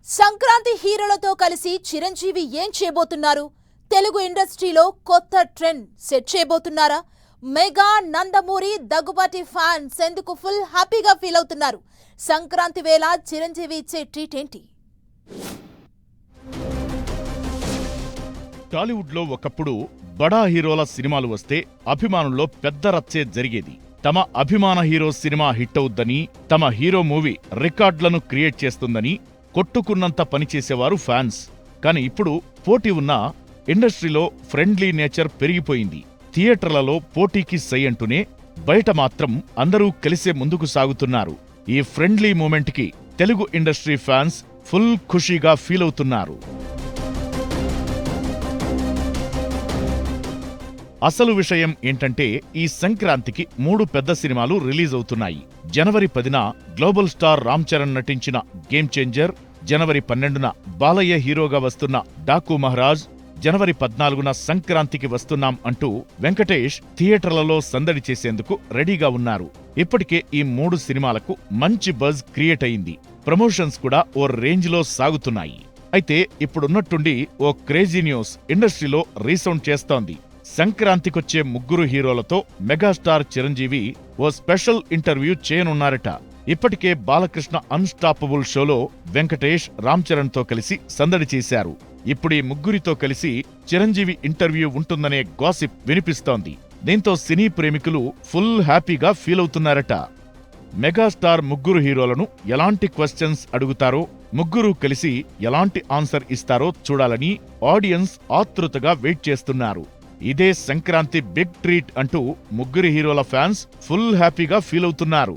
సంక్రాంతి హీరోలతో కలిసి చిరంజీవి ఏం చేయబోతున్నారు? తెలుగు ఇండస్ట్రీలో కొత్త ట్రెండ్ సెట్ చేయబోతున్నారా? మెగా నందమూరి దగ్గుబాటి ఫ్యాన్స్ ఎందుకు ఫుల్ హ్యాపీగా ఫీల్ అవుతున్నారు? సంక్రాంతి వేళ చిరంజీవి ఇచ్చే ట్రీట్ ఏంటి? టాలీవుడ్ లో ఒకప్పుడు బడా హీరోల సినిమాలు వస్తే అభిమానుల్లో పెద్ద రచ్చే జరిగేది. తమ అభిమాన హీరో సినిమా హిట్ అవుద్దని, తమ హీరో మూవీ రికార్డులను క్రియేట్ చేస్తుందని కొట్టుకున్నంత పనిచేసేవారు ఫ్యాన్స్. కాని ఇప్పుడు పోటీ ఉన్నా ఇండస్ట్రీలో ఫ్రెండ్లీ నేచర్ పెరిగిపోయింది. థియేటర్లలో పోటీకి సై అంటూనే బయట మాత్రం అందరూ కలిసే ముందుకు సాగుతున్నారు. ఈ ఫ్రెండ్లీ మూమెంట్కి తెలుగు ఇండస్ట్రీ ఫ్యాన్స్ ఫుల్ ఖుషీగా ఫీల్ అవుతున్నారు. అసలు విషయం ఏంటంటే, ఈ సంక్రాంతికి 3 పెద్ద సినిమాలు రిలీజ్ అవుతున్నాయి. జనవరి 10న గ్లోబల్ స్టార్ రామ్ చరణ్ నటించిన గేమ్ చేంజర్, జనవరి 12న బాలయ్య హీరోగా వస్తున్న డాకు మహారాజ్, జనవరి 14న సంక్రాంతికి వస్తున్నాం అంటూ వెంకటేష్ థియేటర్లలో సందడి చేసేందుకు రెడీగా ఉన్నారు. ఇప్పటికే ఈ 3 సినిమాలకు మంచి బజ్ క్రియేట్ అయింది. ప్రమోషన్స్ కూడా ఓ రేంజ్లో సాగుతున్నాయి. అయితే ఇప్పుడున్నట్టుండి ఓ క్రేజీ న్యూస్ ఇండస్ట్రీలో రీసౌండ్ చేస్తోంది. సంక్రాంతికొచ్చే 3 హీరోలతో మెగాస్టార్ చిరంజీవి ఓ స్పెషల్ ఇంటర్వ్యూ చేయనున్నారట. ఇప్పటికే బాలకృష్ణ అన్స్టాపబుల్ షోలో వెంకటేష్ రామ్ చరణ్ తో కలిసి సందడి చేశారు. ఇప్పుడు ఈ 3తో కలిసి చిరంజీవి ఇంటర్వ్యూ ఉంటుందనే గాసిప్ వినిపిస్తోంది. దీంతో సినీ ప్రేమికులు ఫుల్ హ్యాపీగా ఫీల్ అవుతున్నారట. మెగాస్టార్ 3 హీరోలను ఎలాంటి క్వశ్చన్స్ అడుగుతారో, 3 కలిసి ఎలాంటి ఆన్సర్ ఇస్తారో చూడాలని ఆడియన్స్ ఆతృతగా వెయిట్ చేస్తున్నారు. ఇదే సంక్రాంతి బిగ్ ట్రీట్ అంటూ 3 హీరోల ఫ్యాన్స్ ఫుల్ హ్యాపీగా ఫీల్ అవుతున్నారు.